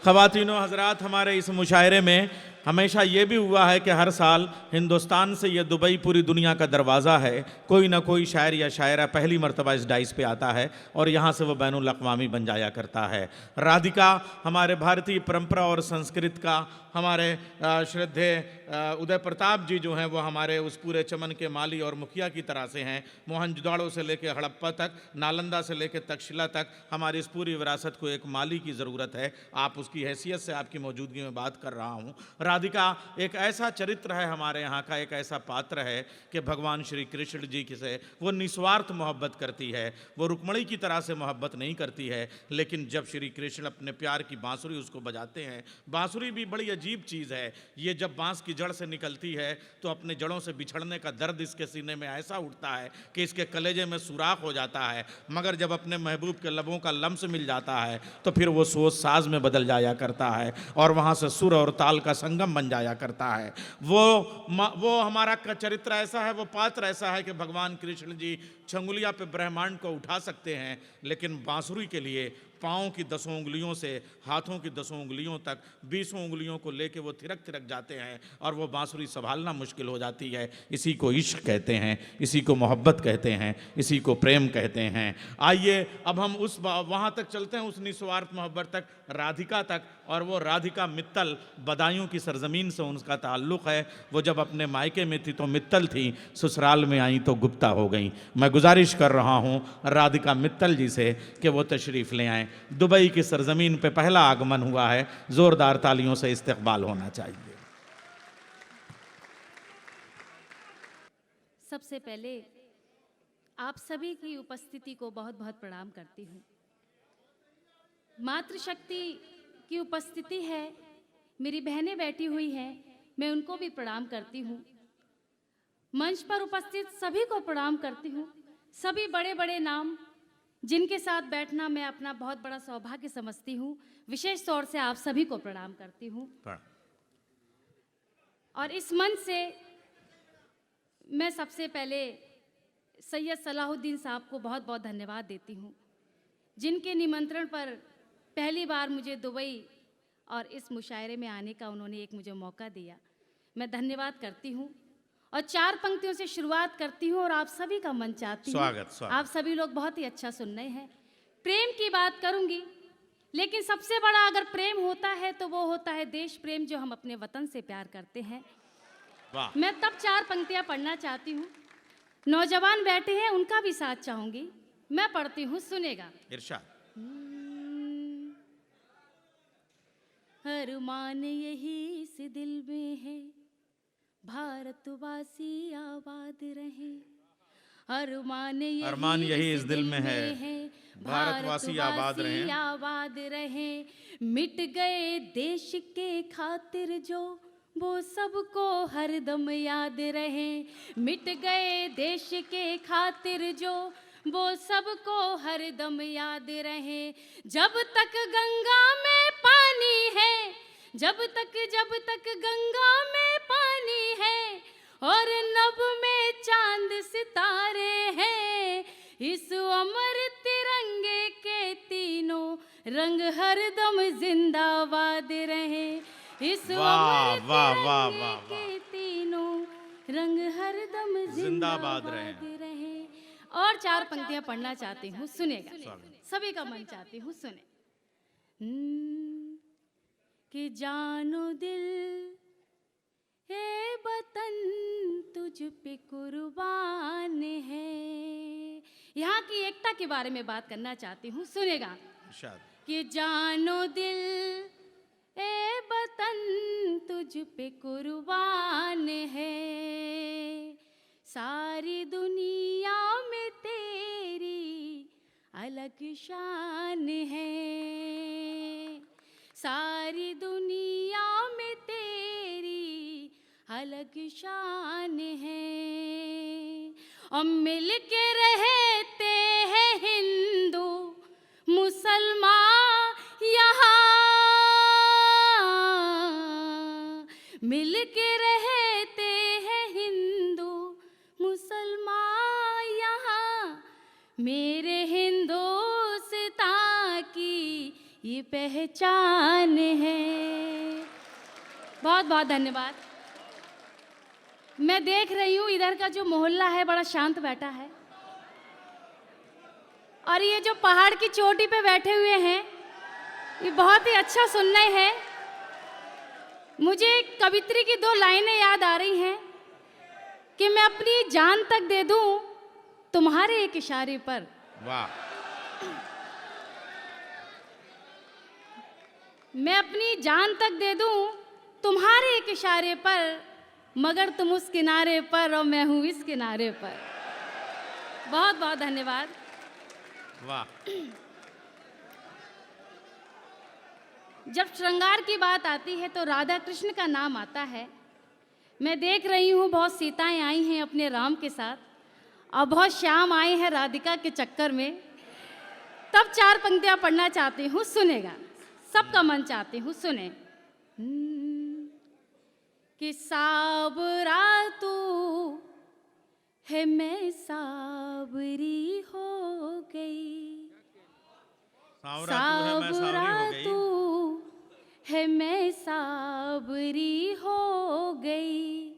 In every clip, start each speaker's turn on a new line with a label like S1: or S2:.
S1: ख़वातीनो हज़रात, हमारे इस मुशायरे में हमेशा ये भी हुआ है कि हर साल हिंदुस्तान से ये दुबई पूरी दुनिया का दरवाज़ा है। कोई ना कोई शायर या शायरा पहली मर्तबा इस डाइस पे आता है और यहाँ से वो बैनुल अक़वामी बन जाया करता है। राधिका हमारे भारतीय परंपरा और संस्कृत का, हमारे श्रद्धेय उदय प्रताप जी जो हैं वो हमारे उस पूरे चमन के माली और मुखिया की तरह से हैं। मोहनजोदड़ो से लेकर हड़प्पा तक, नालंदा से लेकर तक्षशिला तक हमारी इस पूरी विरासत को एक माली की ज़रूरत है। आप उसकी हैसियत से आपकी मौजूदगी में बात कर रहा हूँ। राधिका एक ऐसा चरित्र है हमारे यहाँ का, एक ऐसा पात्र है कि भगवान श्री कृष्ण जी से वो निस्वार्थ मोहब्बत करती है। वो रुक्मणी की तरह से मोहब्बत नहीं करती है, लेकिन जब श्री कृष्ण अपने प्यार की बांसुरी उसको बजाते हैं, बांसुरी भी बड़ी अजीब चीज़ है। ये जब बांस की जड़ से निकलती है तो अपने जड़ों से बिछड़ने का दर्द इसके सीने में ऐसा उठता है कि इसके कलेजे में सुराख हो जाता है, मगर जब अपने महबूब के लबों का लम्स मिल जाता है तो फिर वो सोच साज में बदल जाया करता है और वहाँ से सुर और ताल का संगम बन जाया करता है। वो हमारा चरित्र ऐसा है, वो पात्र ऐसा है कि भगवान कृष्ण जी छंगुलिया पे ब्रह्मांड को उठा सकते हैं, लेकिन बांसुरी के लिए पाँव की 10 उंगलियों से हाथों की 10 उंगलियों तक 20 उंगलियों को लेके वो थिरक थिरक जाते हैं और वो बांसुरी संभालना मुश्किल हो जाती है। इसी को इश्क कहते हैं, इसी को मोहब्बत कहते हैं, इसी को प्रेम कहते हैं। आइए अब हम उस वहाँ तक चलते हैं, उस निस्वार्थ मोहब्बत तक, राधिका तक। और वो राधिका मित्तल, बदायूं की सरजमीन से उनका ताल्लुक़ है। वो जब अपने मायके में थी तो मित्तल थी, ससुराल में आई तो गुप्ता हो गई। मैं गुजारिश कर रहा हूँ राधिका मित्तल जी से कि वो तशरीफ़ ले आएँ। दुबई की सरजमीन पे पहला आगमन हुआ है, ज़ोरदार तालियों से इस्तकबाल होना चाहिए।
S2: सबसे पहले आप सभी की उपस्थिति को बहुत बहुत प्रणाम करती हूँ। मातृशक्ति की उपस्थिति है, मेरी बहनें बैठी हुई हैं, मैं उनको भी प्रणाम करती हूँ। मंच पर उपस्थित सभी को प्रणाम करती हूँ। सभी बड़े बड़े नाम जिनके साथ बैठना मैं अपना बहुत बड़ा सौभाग्य समझती हूँ, विशेष तौर से आप सभी को प्रणाम करती हूँ। और इस मंच से मैं सबसे पहले सैयद सलाहुद्दीन साहब को बहुत बहुत धन्यवाद देती हूँ, जिनके निमंत्रण पर पहली बार मुझे दुबई और इस मुशायरे में आने का उन्होंने एक मुझे मौका दिया। मैं धन्यवाद करती हूँ और 4 पंक्तियों से शुरुआत करती हूँ और आप सभी का मन चाहती हूँ।
S1: स्वागत।
S2: आप सभी लोग बहुत ही अच्छा सुन रहे हैं। प्रेम की बात करूँगी, लेकिन सबसे बड़ा अगर प्रेम होता है तो वो होता है देश प्रेम, जो हम अपने वतन से प्यार करते हैं।
S1: वाह।
S2: मैं तब 4 पंक्तियाँ पढ़ना चाहती हूँ। नौजवान बैठे हैं, उनका भी साथ चाहूँगी। मैं पढ़ती हूँ, सुनेगा।
S1: इरशाद।
S2: अरमान यही इस दिल में है, भारतवासी आबाद रहे। अरमान यही इस दिल में है, भारतवासी आबाद रहे। मिट गए देश के खातिर जो, वो सबको हरदम याद रहे। मिट गए देश के खातिर जो, वो सबको हरदम याद रहे। जब तक गंगा में पानी है, जब तक गंगा में पानी है और नभ में चांद सितारे हैं, इस अमर तिरंगे के तीनों रंग हरदम जिंदाबाद रहे। इस अमर तिरंगे के तीनों रंग हरदम जिंदाबाद रहे। और 4 पंक्तियां पढ़ना चाहती हूँ, सुनेगा। सभी का मन चाहती हूँ, सुने। कि जानो दिल हे वतन तुझ पे कुर्बान है। यहाँ की एकता के बारे में बात करना चाहती हूँ, सुनेगा। कि जानो दिल ए वतन तुझ पे कुर्बान है, सारी दुनिया में तेरी अलग शान है। सारी दुनिया में तेरी अलग शान है। और मिल के रहते हैं हिंदू मुसलमान यहाँ, मिल के रहते हैं हिंदू मुसलमान यहाँ। मेरे हिंदुस्तान की ये पहचान बहुत बहुत धन्यवाद। मैं देख रही हूँ इधर का जो मोहल्ला है बड़ा शांत बैठा है, और ये जो पहाड़ की चोटी पे बैठे हुए हैं ये बहुत ही अच्छा सुनना है। मुझे कवित्री की 2 लाइनें याद आ रही हैं कि मैं अपनी जान तक दे दूं तुम्हारे एक इशारे पर।
S1: वाह।
S2: मैं अपनी जान तक दे दूं तुम्हारे एक इशारे पर, मगर तुम उस किनारे पर और मैं हूं इस किनारे पर। बहुत बहुत धन्यवाद।
S1: वाह।
S2: जब श्रृंगार की बात आती है तो राधा कृष्ण का नाम आता है। मैं देख रही हूँ बहुत सीताएं आई हैं अपने राम के साथ, और बहुत श्याम आए हैं राधिका के चक्कर में। तब 4 पंक्तियां पढ़ना चाहती हूँ, सुनेगा, सबका मन चाहती हूँ, सुने। कि साबरा तू है मैं साबरी हो गई, साबरा तू है मैं साबरी हो गई,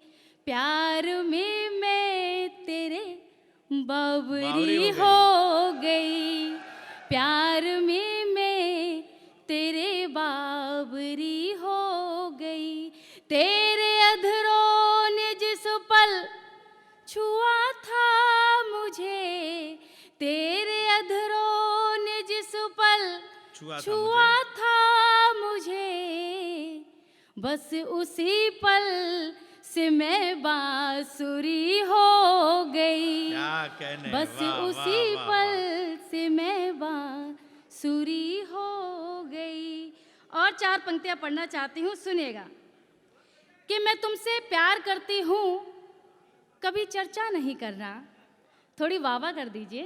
S2: प्यार में मैं तेरे बाबरी हो गई, प्यार में मैं तेरे बाबरी हो गई। तेरे अधरों ने जिस पल छुआ था मुझे, तेरे अधरों ने जिस पल छुआ था मुझे, बस उसी पल से मैं बांसुरी हो गई,
S1: क्या कहने,
S2: बस
S1: वाह,
S2: उसी
S1: वाह,
S2: पल
S1: वाह।
S2: से मैं बांसुरी हो गई। और 4 पंक्तियां पढ़ना चाहती हूँ, सुनेगा। कि मैं तुमसे प्यार करती हूँ, कभी चर्चा नहीं करना। थोड़ी वाह वाह कर दीजिए।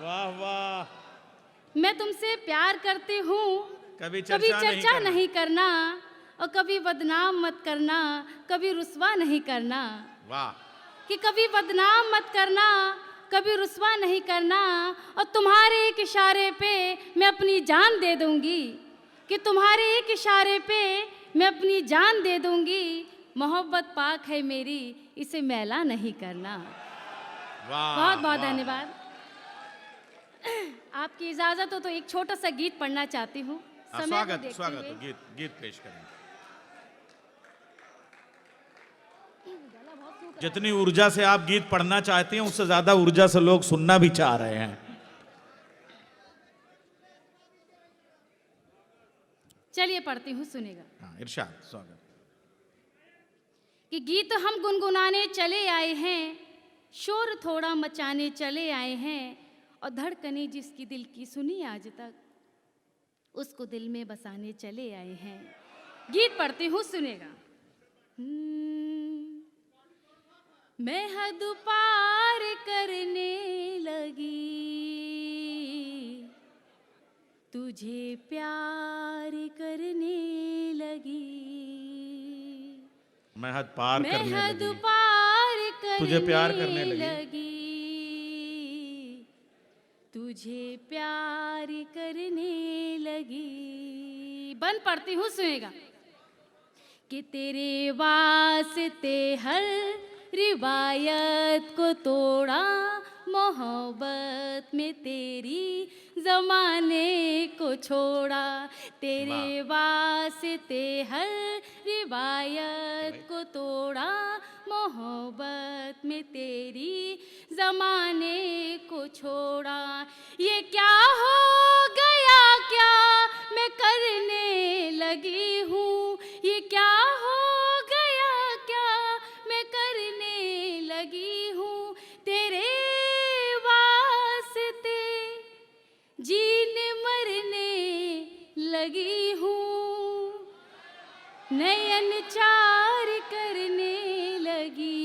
S1: वाह वाह।
S2: मैं तुमसे प्यार करती हूँ,
S1: कभी
S2: चर्चा नहीं करना, और कभी बदनाम मत करना, कभी रुस्वा नहीं करना।
S1: वाह।
S2: कि कभी बदनाम मत करना, कभी रुस्वा नहीं करना, और तुम्हारे एक इशारे पे मैं अपनी जान दे दूंगी, कि तुम्हारे एक इशारे पे मैं अपनी जान दे दूंगी। मोहब्बत पाक है मेरी, इसे मैला नहीं करना।
S1: वाह,
S2: बहुत बहुत
S1: वाह।
S2: धन्यवाद। आपकी इजाजत हो तो एक छोटा सा गीत पढ़ना चाहती हूँ।
S1: स्वागत स्वागत, गीत पेश करें। जितनी ऊर्जा से आप गीत पढ़ना चाहते हैं उससे ज्यादा ऊर्जा से लोग सुनना भी चाह रहे हैं।
S2: चलिए पढ़ती हूँ, सुनेगा।
S1: हाँ, इरशाद, स्वागत।
S2: कि गीत हम गुनगुनाने चले आए हैं, शोर थोड़ा मचाने चले आए हैं, और धड़कने जिसकी दिल की सुनी आज तक, उसको दिल में बसाने चले आए हैं। गीत पढ़ती हूँ, सुनेगा। मैं हद पार करने लगी, तुझे प्यार करने लगी,
S1: मैं हद पार करने लगी,
S2: तुझे प्यार करने लगी, तुझे प्यार करने लगी। बंद पढ़ती हूँ, सुनेगा। कि तेरे वास्ते हर रिवायत को तोड़ा, मोहब्बत में तेरी जमाने को छोड़ा, तेरे वास्ते हर रिवायत को तोड़ा, मोहब्बत में तेरी जमाने को छोड़ा। ये क्या हो गया, क्या मैं करने लगी हूँ, ये क्या हो गया, क्या मैं करने लगी हूँ, तेरे वास्ते जीने मरने लगी हूँ, नयन चार करने लगी,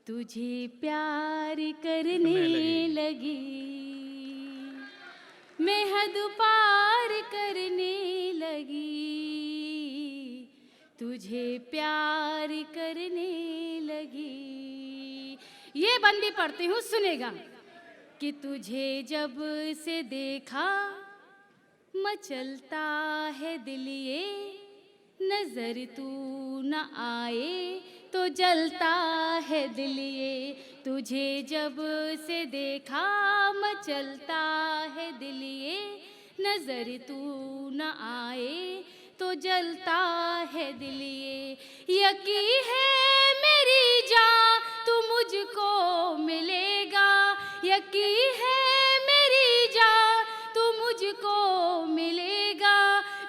S2: तुझे प्यार करने लगी, मैं हद पार करने लगी, तुझे प्यार करने लगी। ये बंदी पढ़ती हूँ, सुनेगा। कि तुझे जब से देखा मचलता है दिल ये, नजर तू न आए तो जलता है दिल ये, तुझे जब से देखा मचलता है दिल ये, नजर तू न आए तो जलता है दिल ये। यकीन है मेरी जान तू मुझको मिलेगा, यकीन है मेरी जान तू मुझको मिलेगा,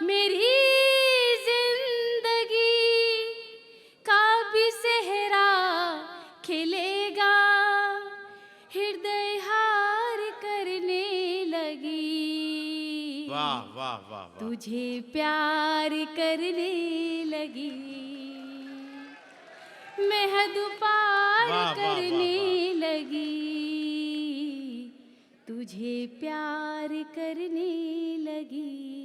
S2: मेरी जिंदगी का भी सेहरा खिलेगा, हृदय हार करने लगी,
S1: वाह वाह वाह वाह।
S2: तुझे प्यार करने लगी, मैं हद पार
S1: वाह, वाह, वाह,
S2: करने लगी, तुझे प्यार करने लगी।